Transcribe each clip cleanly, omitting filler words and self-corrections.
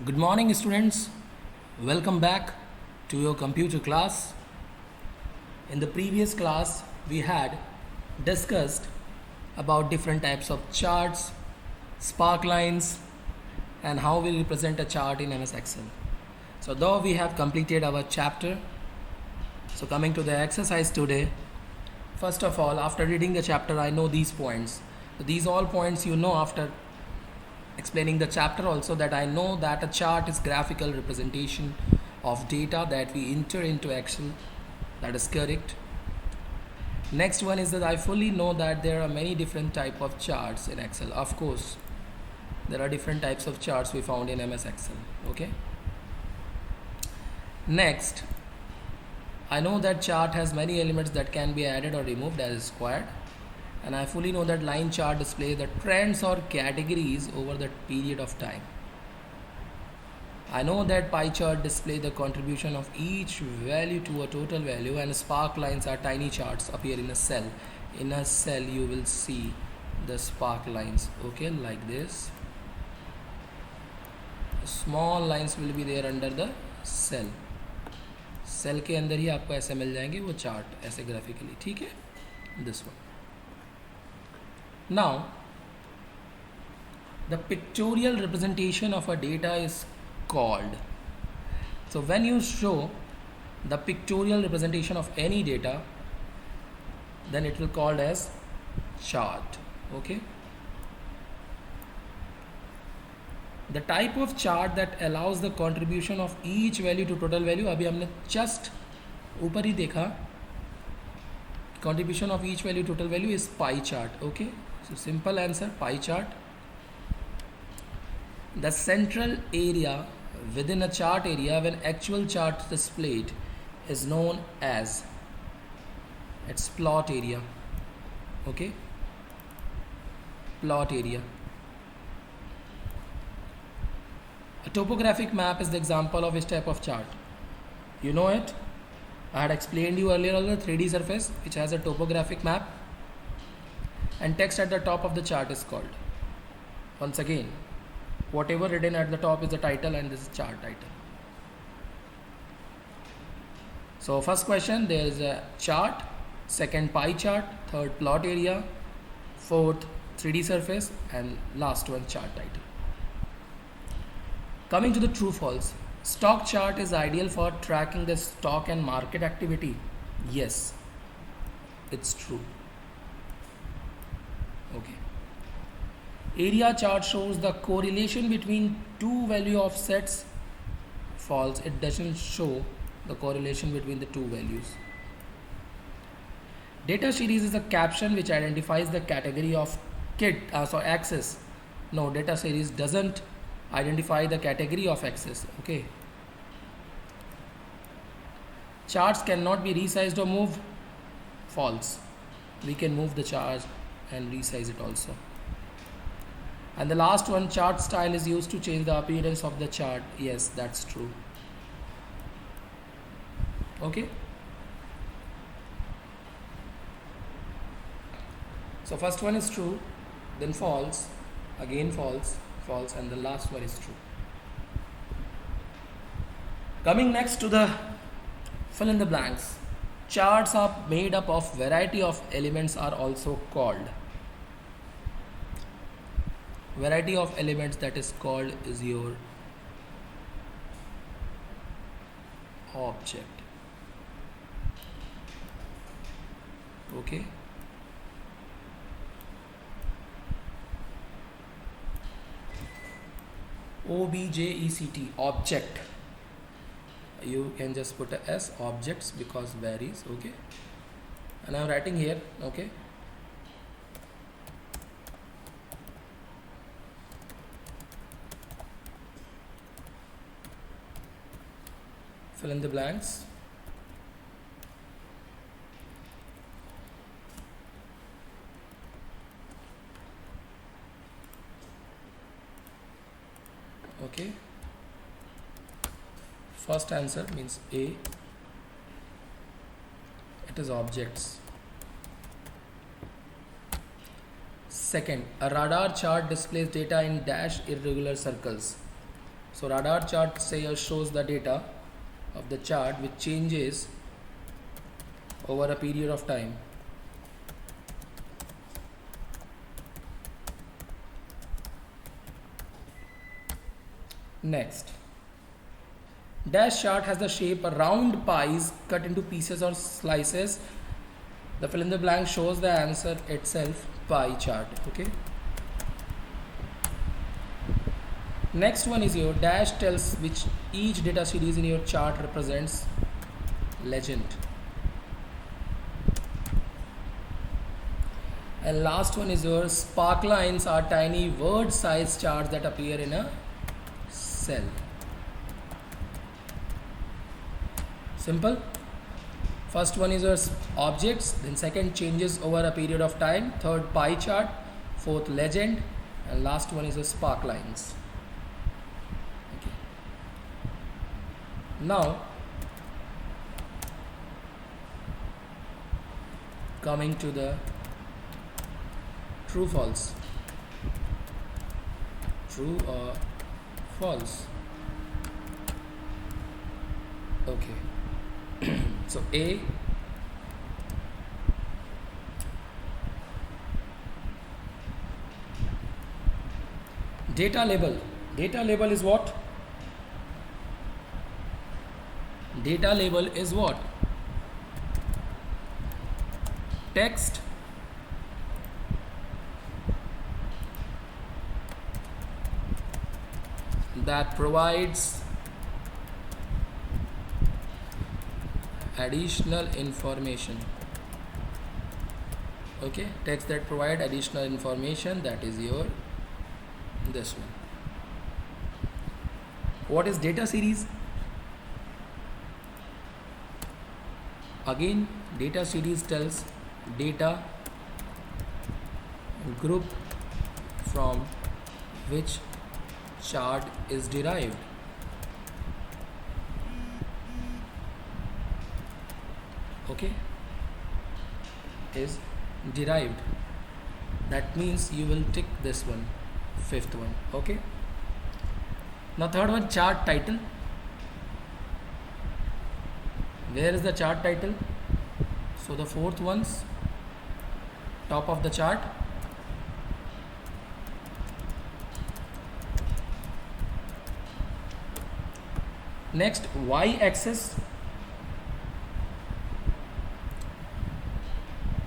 Good morning, students. Welcome back to your computer class. In the previous class, we had discussed about different types of charts, spark lines, and how we represent a chart in MS Excel. So, though we have completed our chapter, so coming to the exercise today, first of all, after reading the chapter, I know these points. So these all points you know after explaining the chapter also, that I know that a chart is graphical representation of data that we enter into Excel. That is correct. Next one is that I fully know that there are many different type of charts in Excel. Of course, there are different types of charts we found in MS Excel. Okay. Next, I know that chart has many elements that can be added or removed as squared. And I fully know that line chart displays the trends or categories over the period of time. I know that pie chart displays the contribution of each value to a total value, and spark lines are tiny charts appear in a cell. In a cell you will see the spark lines, okay, like this. Small lines will be there under the cell. Cell के अंदर ही आपको ऐसे मिल जाएंगे वो chart, ऐसे graphically, ठीक है, this one. Now, the pictorial representation of a data is called. So, when you show the pictorial representation of any data, then it will called as chart. Okay. The type of chart that allows the contribution of each value to total value, अभी हमने just ऊपर ही देखा, contribution of each value to total value is pie chart. Okay. So simple answer, pie chart. The central area within a chart area when actual chart displayed is known as its plot area. Okay, plot area. A topographic map is the example of which type of chart? You know it. I had explained you earlier on the 3D surface which has a topographic map, and text at the top of the chart is called. Once again, whatever written at the top is the title, and this is chart title. So first question, there is a chart, second pie chart, third plot area, fourth 3D surface, and last one chart title. Coming to the true false, stock chart is ideal for tracking the stock and market activity. Yes, it's true. Okay. Area chart shows the correlation between two value of sets. False, it doesn't show the correlation between the two values. Data series is a caption which identifies the category of axis. No, data series doesn't identify the category of axis. Okay. Charts cannot be resized or moved. False. We can move the chart and resize it also. And the last one, chart style is used to change the appearance of the chart. Yes, that's true. Okay. So first one is true, then false, again false, false, and the last one is true. Coming next to the fill in the blanks. Charts are made up of variety of elements are also called. Variety of elements that is called is your object. Okay. OBJECT, object. You can just put a S, objects, because varies. Okay, and I'm writing here. Okay, fill in the blanks. Okay, first answer means A, it is objects. Second, a radar chart displays data in dash irregular circles. So radar chart shows the data of the chart which changes over a period of time. Next, dash chart has the shape of round pies cut into pieces or slices. The fill in the blank shows the answer itself, pie chart. Okay. Next one is your dash tells which each data series in your chart represents. Legend. And last one is your spark lines are tiny word size charts that appear in a cell. Simple. First one is your objects, then second changes over a period of time, third pie chart, fourth legend, and last one is your spark lines. Okay. Now coming to the true false. True or false? Okay. So A, data label. Data label is what? Data label is what? Text that provides additional information. Okay, text that provide additional information, that is your this one. What is data series? Again, data series tells data group from which chart is derived. Okay, is derived. That means you will tick this one, fifth one. Okay. Now third one, chart title. Where is the chart title? So the fourth one's top of the chart. Next, y-axis,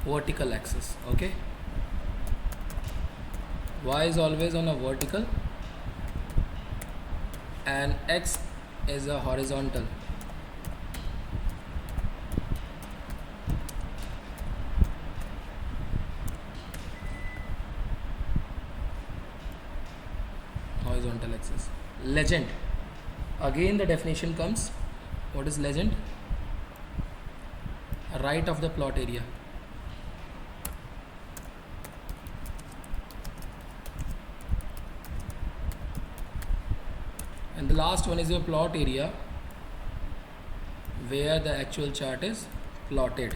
vertical axis. Okay, y is always on a vertical and x is a horizontal. Horizontal axis. Legend. Again the definition comes. What is legend? Right of the plot area. And the last one is your plot area, where the actual chart is plotted.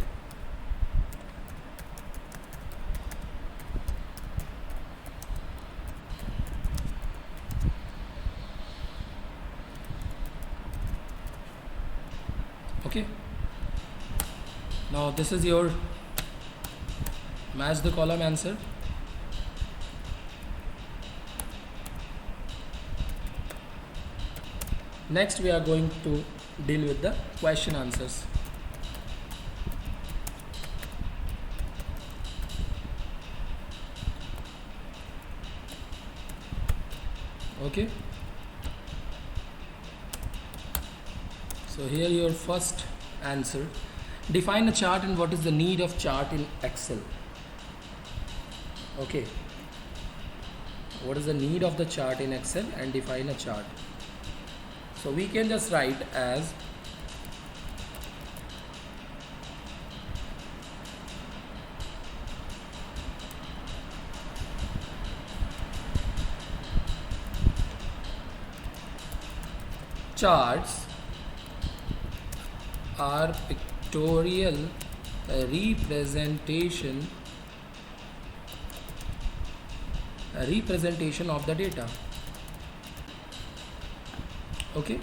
Okay. Now this is your match the column answer. Next we are going to deal with the question answers. Okay. So here your first answer. Define a chart and what is the need of chart in Excel. Okay. What is the need of the chart in Excel and define a chart. So we can just write as charts are pictorial representation of the data. Okay,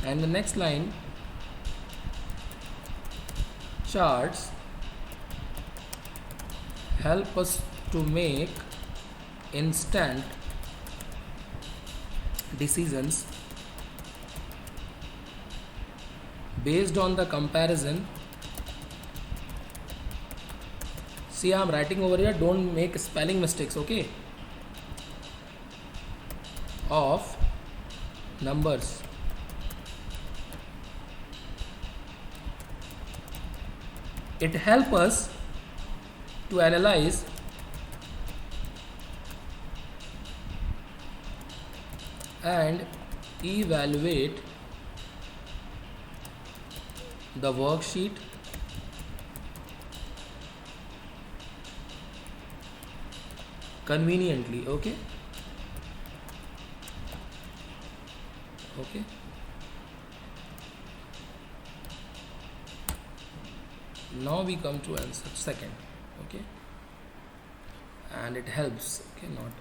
and the next line, charts help us to make instant decisions based on the comparison. See, I'm writing over here, don't make spelling mistakes, okay, of numbers. It helps us to analyze and evaluate the worksheet conveniently. Okay, okay. Now we come to answer second. Okay, and it helps. Okay, not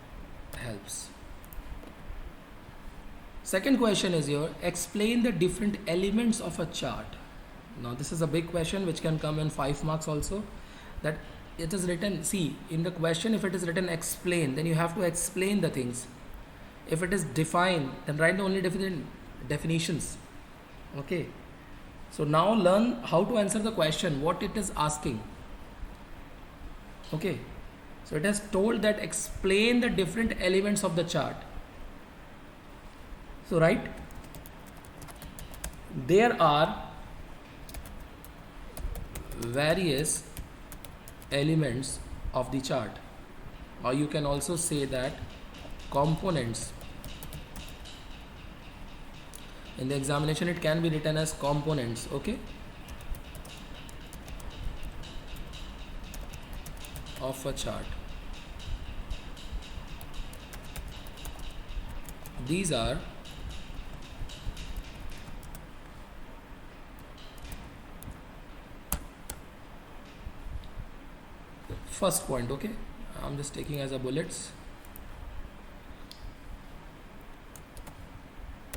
helps. Second question is here, explain the different elements of a chart. Now this is a big question which can come in 5 marks also. That it is written, see in the question, if it is written explain, then you have to explain the things. If it is define, then write the only definitions. Okay, so now learn how to answer the question, what it is asking. Okay, so it has told that explain the different elements of the chart. So right, there are various elements of the chart, or you can also say that components. In the examination it can be written as components. Okay, of a chart. These are first point. Okay, I'm just taking as a bullets.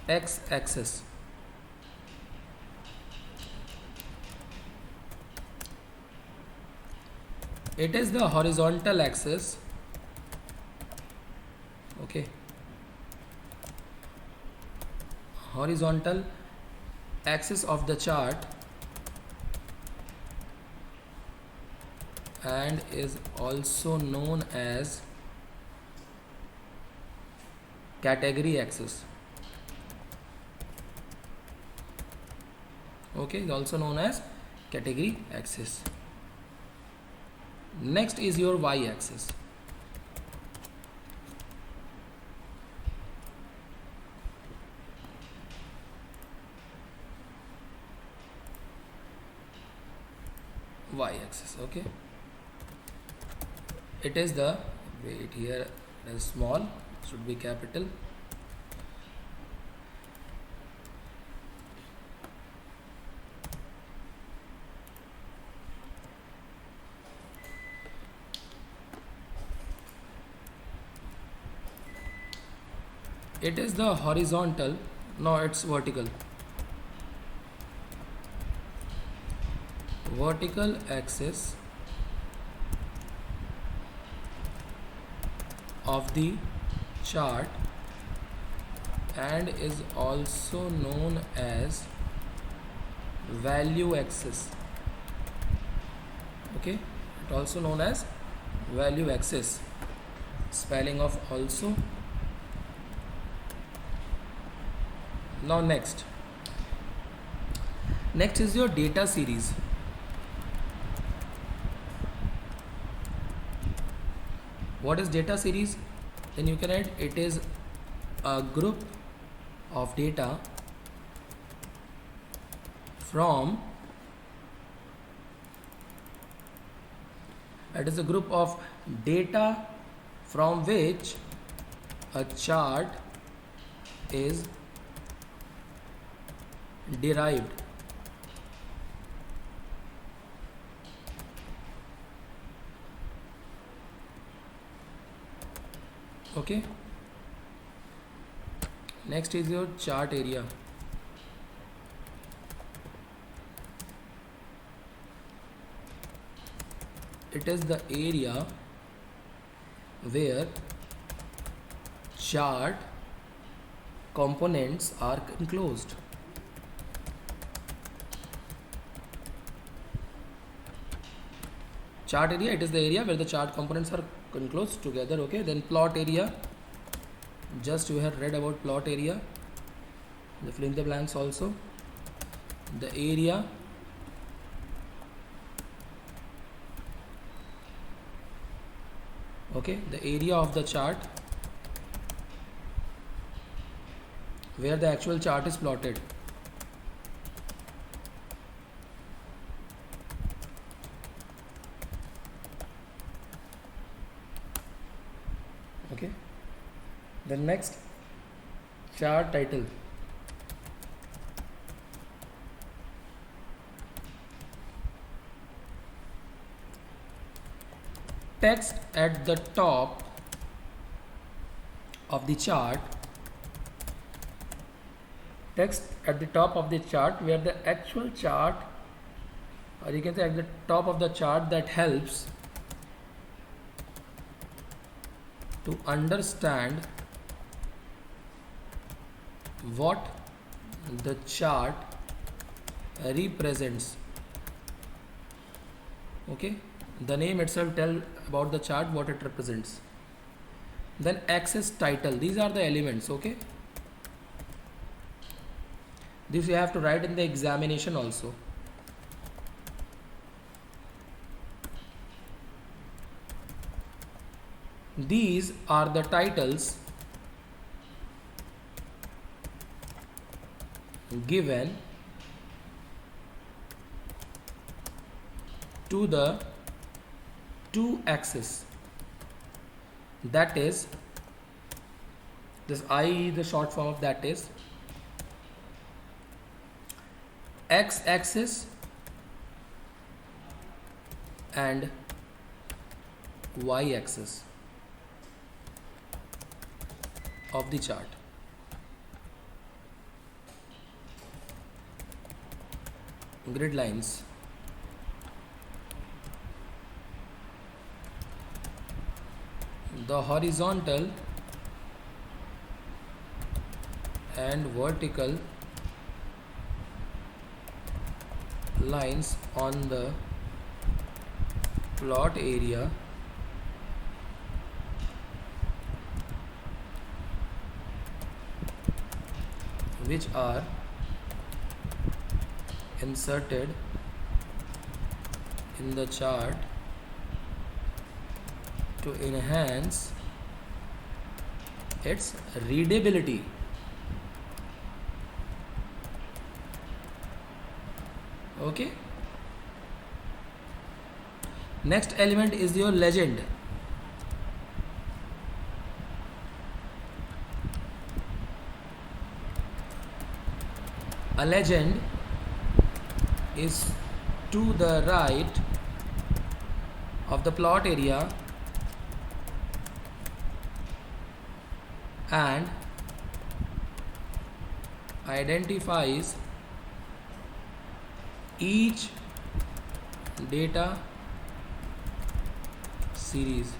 X axis, it is the horizontal axis. Okay, horizontal axis of the chart, and is also known as category axis. Okay, is also known as category axis. Next is your y axis. Y axis. Okay, it is the, wait, here it is small, should be capital. It is the horizontal, no, it's vertical. Vertical axis of the chart, and is also known as value axis. Okay, it also known as value axis. Spelling of also. Now next is your data series. What is data series? Then you can add, it is a group of data from, it is a group of data from which a chart is derived. Okay, Next is your chart area. It is the area where chart components are enclosed. Chart area, it is the area where the chart components are enclosed together. Okay, then plot area, just you have read about plot area, the fill in the blanks also. The area okay, the area of the chart where the actual chart is plotted. Okay, then next, chart title. Text at the top of the chart, text at the top of the chart where the actual chart, or you can say at the top of the chart, that helps to understand what the chart represents. Okay, the name itself tell about the chart what it represents. Then axis title, these are the elements. Okay, this you have to write in the examination also. These are the titles given to the two axes, that is this I, the short form of that is x axis and y axis of the chart. Grid lines. The horizontal and vertical lines on the plot area which are inserted in the chart to enhance its readability. Okay, next element is your legend. A legend is to the right of the plot area and identifies each data series.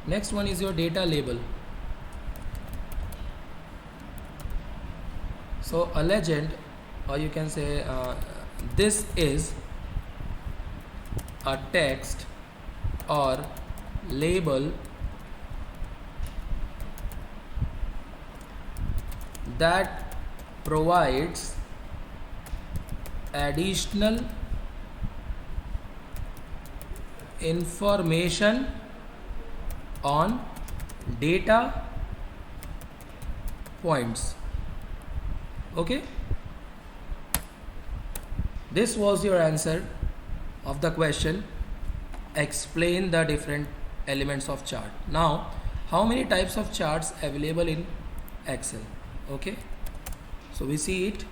Next one is your data label. So a legend, or you can say this is a text or label that provides additional information on data points. Okay, this was your answer of the question. Explain the different elements of chart. Now, how many types of charts available in Excel? Okay, so we see it.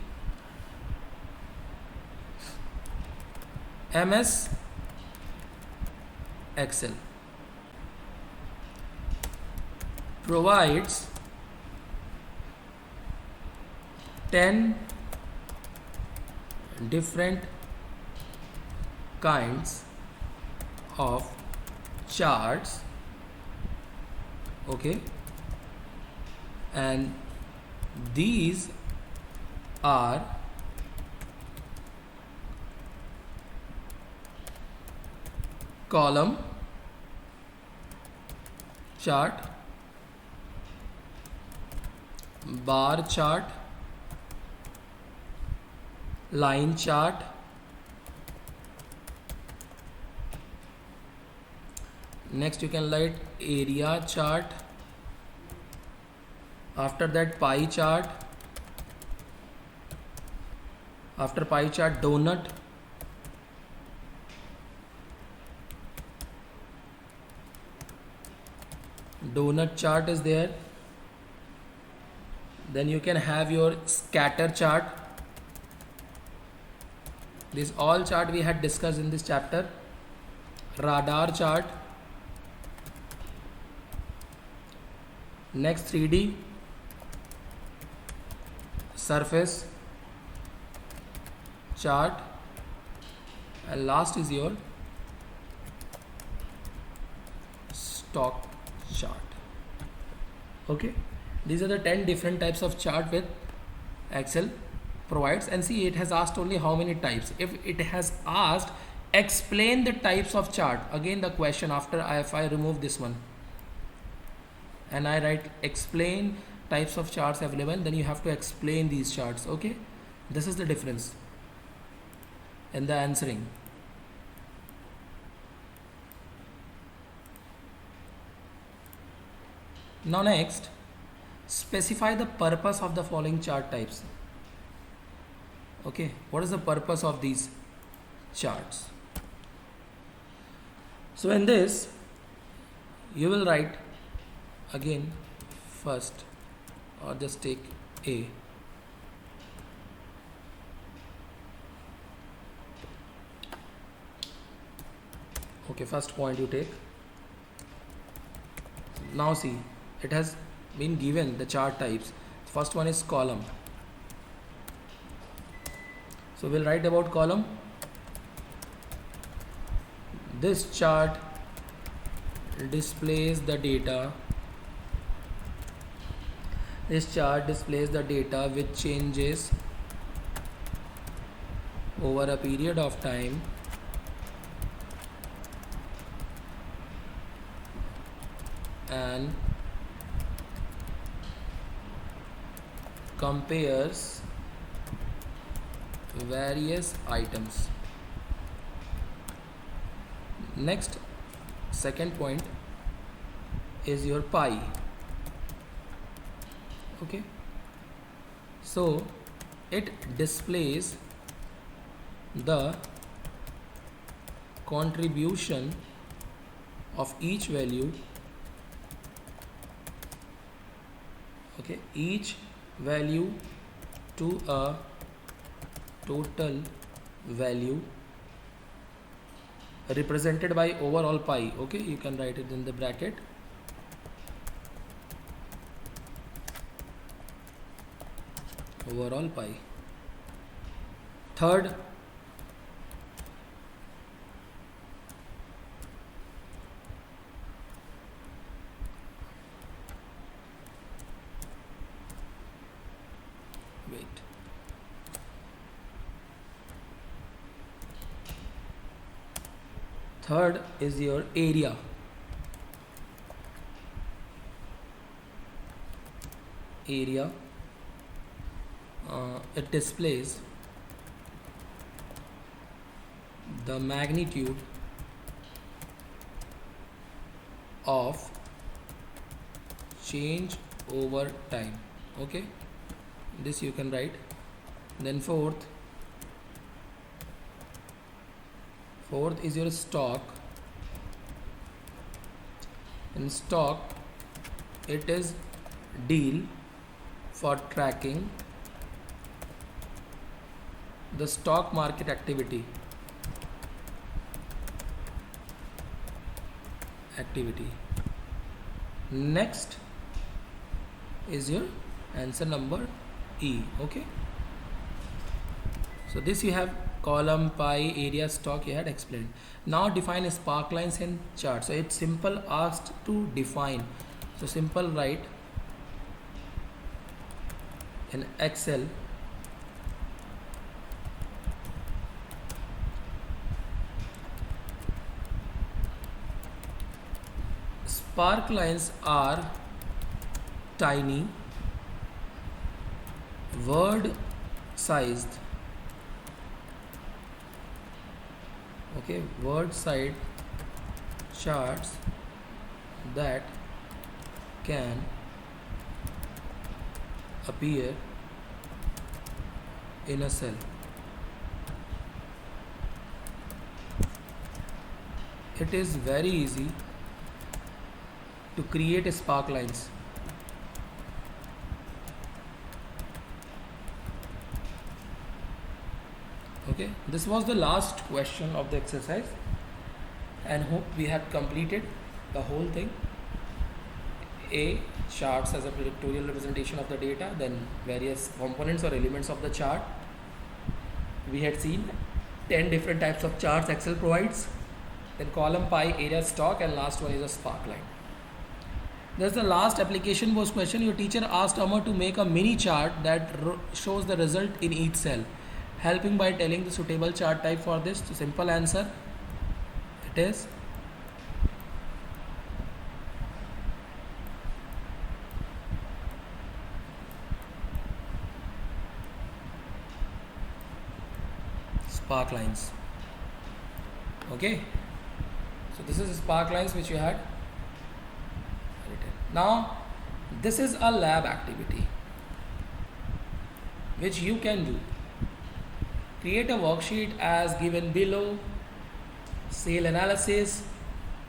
MS Excel. provides 10 different kinds of charts, okay, and these are column chart, bar chart, line chart, next you can write area chart, after that pie chart, after pie chart donut, donut chart is there, then you can have your scatter chart. This all chart we had discussed in this chapter. Radar chart, next 3D surface chart, and last is your stock chart. Okay, these are the 10 different types of chart with Excel provides. And see, it has asked only how many types. If it has asked explain the types of chart, again the question after if I remove this one and I write explain types of charts available, then you have to explain these charts. Okay, this is the difference in the answering. Now next, specify the purpose of the following chart types. Okay, what is the purpose of these charts? So in this you will write again first, or just take A. Okay, first point you take. Now see, it has been given the chart types. First one is column. So we'll write about column. This chart displays the data. This chart displays the data which changes over a period of time and compares various items. Next, second point is your pie. Okay, so it displays the contribution of each value. Okay, each value to a total value represented by overall pie. Okay, you can write it in the bracket. Overall pie. Third, wait. Third is your area. Area. It displays the magnitude of change over time. Okay, this you can write. Then fourth is your stock. In stock, it is deal for tracking the stock market activity. Next is your answer number E. Okay, so this you have column, pie, area, stock you had explained. Now define spark lines in chart. So it's simple, asked to define. So simple, write in Excel spark lines are tiny, word sized, okay, word side charts that can appear in a cell. It is very easy to create spark lines. Okay, this was the last question of the exercise, and hope we had completed the whole thing. A, charts as a pictorial representation of the data, then various components or elements of the chart. We had seen 10 different types of charts Excel provides, then column, pie, area, stock, and last one is a spark line. There's the last application was question. Your teacher asked Amar to make a mini chart that shows the result in each cell, helping by telling the suitable chart type for this. So simple answer, it is spark lines. Okay, so this is spark lines which you had written. Now this is a lab activity which you can do. Create a worksheet as given below, sale analysis,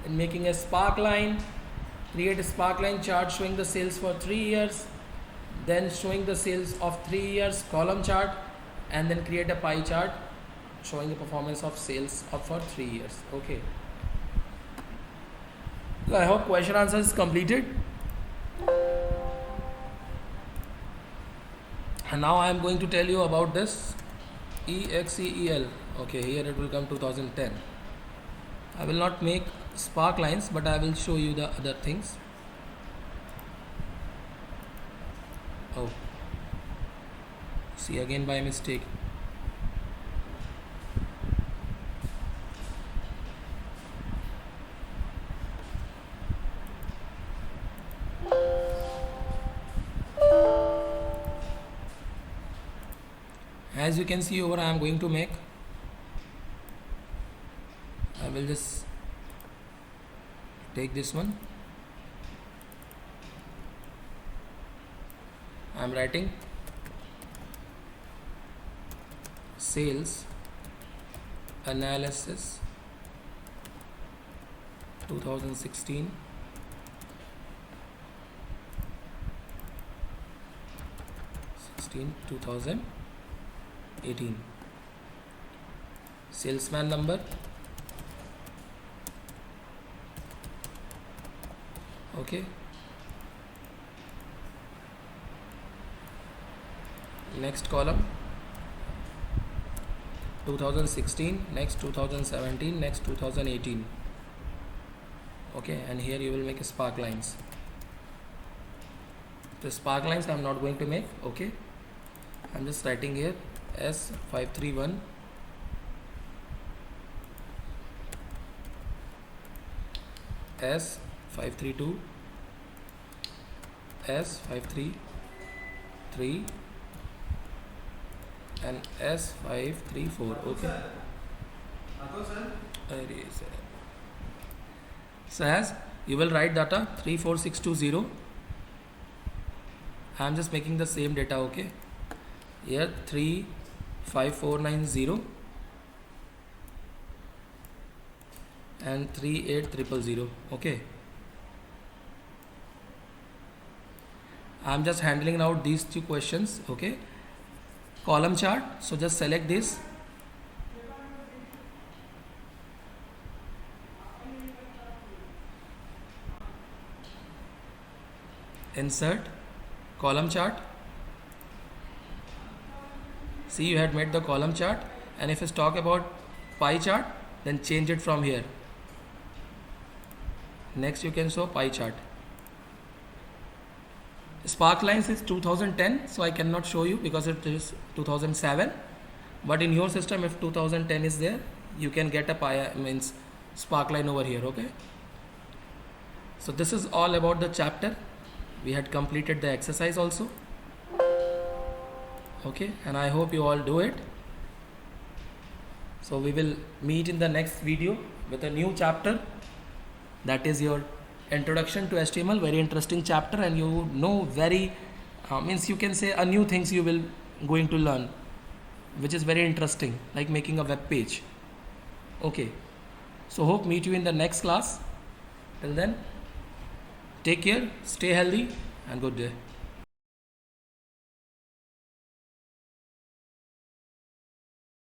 and making a spark line. Create a spark line chart showing the sales for 3 years, then showing the sales of 3 years, column chart, and then create a pie chart showing the performance of sales of for 3 years. Okay, so I hope question answer is completed. And now I am going to tell you about this EXEL. Okay, here it will come 2010. I will not make spark lines, but I will show you the other things. Oh, see, again by mistake. As you can see over, I am going to make, I will just take this one. I am writing sales analysis 2016 2018. Salesman number, okay, next column 2016, next 2017, next 2018. Okay, and here you will make spark lines. The spark lines I am not going to make. Okay, I am just writing here S531 S532 S533 and S534. Okay, so as you will write data 34620. I am just making the same data. Okay, here 35490 and 38000. Okay, I am just handling out these two questions. Okay, column chart, so just select this, insert column chart. See, you had made the column chart, and if you talk about pie chart, then change it from here. Next you can show pie chart. Sparklines is 2010, so I cannot show you because it is 2007. But in your system, if 2010 is there, you can get a pie, means sparkline over here. Okay. So this is all about the chapter. We had completed the exercise also. Okay, and I hope you all do it. So we will meet in the next video with a new chapter, that is your introduction to HTML. Very interesting chapter, and you know very means you can say a new things you will going to learn, which is very interesting, like making a web page. Okay, so hope meet you in the next class. Till then, take care, stay healthy, and good day.